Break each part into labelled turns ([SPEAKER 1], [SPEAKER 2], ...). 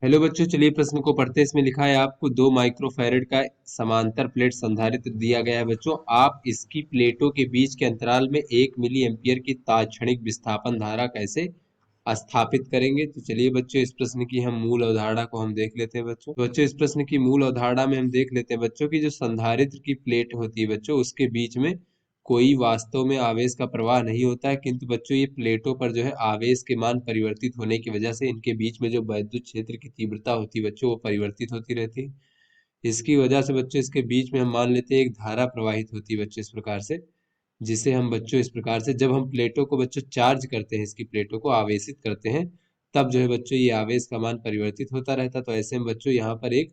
[SPEAKER 1] Hello बच्चों, चलिए प्रश्न को पढ़ते हैं। इसमें लिखा है आपको 2 माइक्रोफैरेड का समांतर प्लेट संधारित्र दिया गया है। बच्चों, आप इसकी प्लेटों के बीच के अंतराल में 1 मिली एम्पियर की तात्क्षणिक विस्थापन धारा कैसे स्थापित करेंगे। तो चलिए बच्चों, इस प्रश्न की हम मूल अवधारणा को हम देख लेते हैं। बच्चों इस प्रश्न की मूल अवधारणा में हम देख लेते हैं बच्चों की जो संधारित्र की प्लेट होती है बच्चों, उसके बीच में कोई वास्तव में आवेश का प्रवाह नहीं होता है, किंतु बच्चों ये प्लेटों पर जो है आवेश के मान परिवर्तित होने की वजह से इनके बीच में जो वैद्युत क्षेत्र की तीव्रता होती है बच्चों, वो परिवर्तित होती रहती है। इसकी वजह से बच्चों इसके बीच में हम मान लेते हैं एक धारा प्रवाहित होती है बच्चों, इस प्रकार से, जिसे हम बच्चों इस प्रकार से जब हम प्लेटों को बच्चों चार्ज करते हैं, इसकी प्लेटों को आवेशित करते हैं, तब जो है बच्चों ये आवेश का मान परिवर्तित होता रहता है। तो ऐसे में बच्चों यहाँ पर एक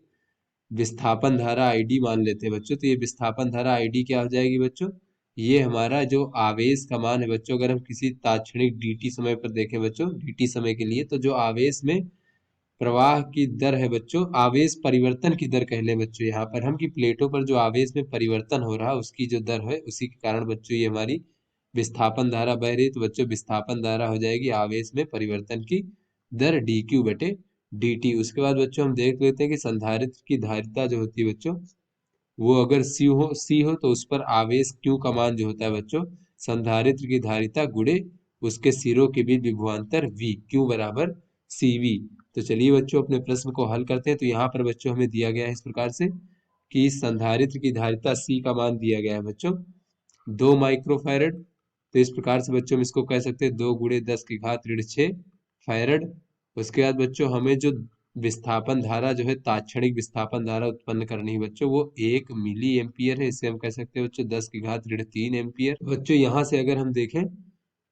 [SPEAKER 1] विस्थापन धारा आईडी मान लेते हैं बच्चों। तो ये विस्थापन धारा आईडी क्या हो जाएगी बच्चों, ये हमारा जो आवेश का मान है बच्चों, अगर हम किसी तात्क्षणिक डीटी समय पर देखें बच्चों, डीटी समय के लिए, तो जो आवेश में प्रवाह की दर है बच्चों, आवेश परिवर्तन की दर कह लें बच्चों यहाँ पर हम, कि प्लेटों पर जो आवेश में परिवर्तन हो रहा है उसकी जो दर है, उसी के कारण बच्चों ये हमारी विस्थापन धारा बह रही है। तो बच्चों विस्थापन धारा हो जाएगी आवेश में परिवर्तन की दर डी क्यू बटे डी टी। उसके बाद बच्चों हम देख लेते हैं कि संधारित्र की धारिता जो होती है बच्चों, वो अगर सी हो तो उस पर आवेश क्यू का मान जो होता है बच्चों, संधारित्र की धारिता गुणे उसके सिरों के बीच विभवांतर वी, क्यू बराबर सी वी। तो चलिए बच्चों अपने प्रश्न को हल करते हैं। तो यहाँ पर बच्चों हमें दिया गया है इस प्रकार से कि संधारित्र की धारिता सी का मान दिया गया है बच्चों 2 माइक्रोफैरड। तो इस प्रकार से बच्चों हम इसको कह सकते हैं 2 × 10⁻⁶ फैरड। उसके बाद बच्चों हमें जो विस्थापन धारा जो है, तात्क्षणिक विस्थापन धारा उत्पन्न करनी है बच्चों, वो 1 मिली एम्पियर है। इसे हम कह सकते हैं बच्चों 10⁻³ एम्पियर। बच्चों यहाँ से अगर हम देखें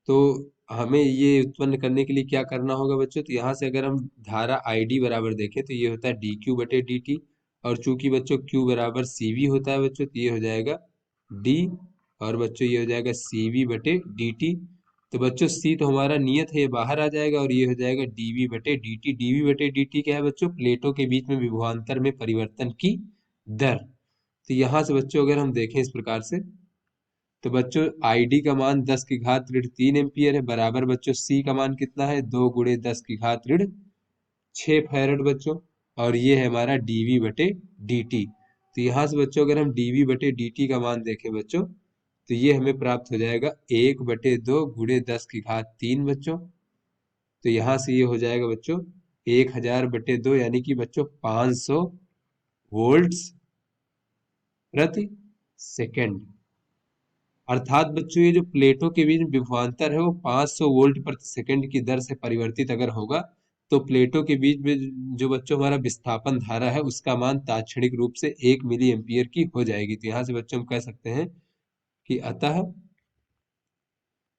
[SPEAKER 1] तो हमें ये उत्पन्न करने के लिए क्या करना होगा बच्चों, तो यहाँ से अगर हम धारा आईडी बराबर देखें तो ये होता है डी क्यू बटे डी टी, और चूंकि बच्चों क्यू बराबर सी वी होता है बच्चों, तो ये हो जाएगा डी, और बच्चों ये हो जाएगा सी वी बटे डी टी। तो बच्चों सी तो हमारा नियत है, ये बाहर आ जाएगा, और ये हो जाएगा डीवी बटे डी टी। डीवी बटे डी टी क्या है बच्चों, प्लेटों के बीच में विभवांतर में परिवर्तन की दर। तो यहाँ से बच्चों अगर हम देखें इस प्रकार से, तो बच्चों आईडी का मान 10⁻³ एम्पियर है, बराबर बच्चों सी का मान कितना है, 2 × 10⁻⁶ फैरड बच्चों, और ये है हमारा डीवी बटे डी टी। तो यहाँ से बच्चों अगर हम डीवी बटे डी टी का मान देखें बच्चों, तो ये हमें प्राप्त हो जाएगा 1/2 × 10⁻³ बच्चों। तो यहाँ से ये हो जाएगा बच्चों 1000/2, यानी कि बच्चों 500 वोल्ट्स प्रति सेकेंड। अर्थात बच्चों ये जो प्लेटों के बीच विभवांतर है वो 500 वोल्ट प्रति सेकंड की दर से परिवर्तित अगर होगा, तो प्लेटों के बीच में जो बच्चों हमारा विस्थापन धारा है उसका मान तात्क्षणिक रूप से 1 मिली एम्पियर की हो जाएगी। तो यहाँ से बच्चों हम कह सकते हैं कि अतः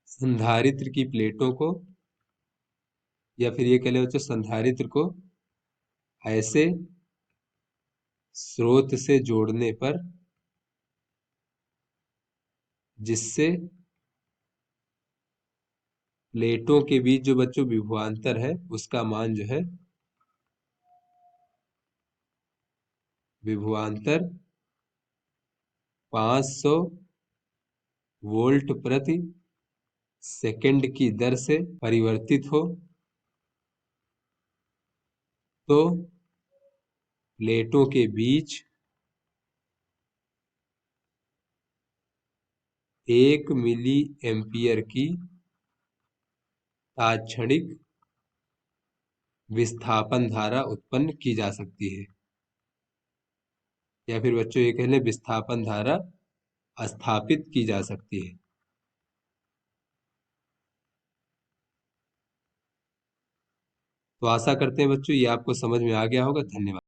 [SPEAKER 1] संधारित्र की प्लेटों को, या फिर ये कह लें बच्चों संधारित्र को ऐसे स्रोत से जोड़ने पर जिससे प्लेटों के बीच जो बच्चों विभवांतर है उसका मान जो है, विभवांतर 500 वोल्ट प्रति सेकंड की दर से परिवर्तित हो, तो प्लेटों के बीच 1 मिली एम्पियर की तात्क्षणिक विस्थापन धारा उत्पन्न की जा सकती है, या फिर बच्चों ये कह लें विस्थापन धारा स्थापित की जा सकती है। तो आशा करते हैं बच्चों ये आपको समझ में आ गया होगा। धन्यवाद।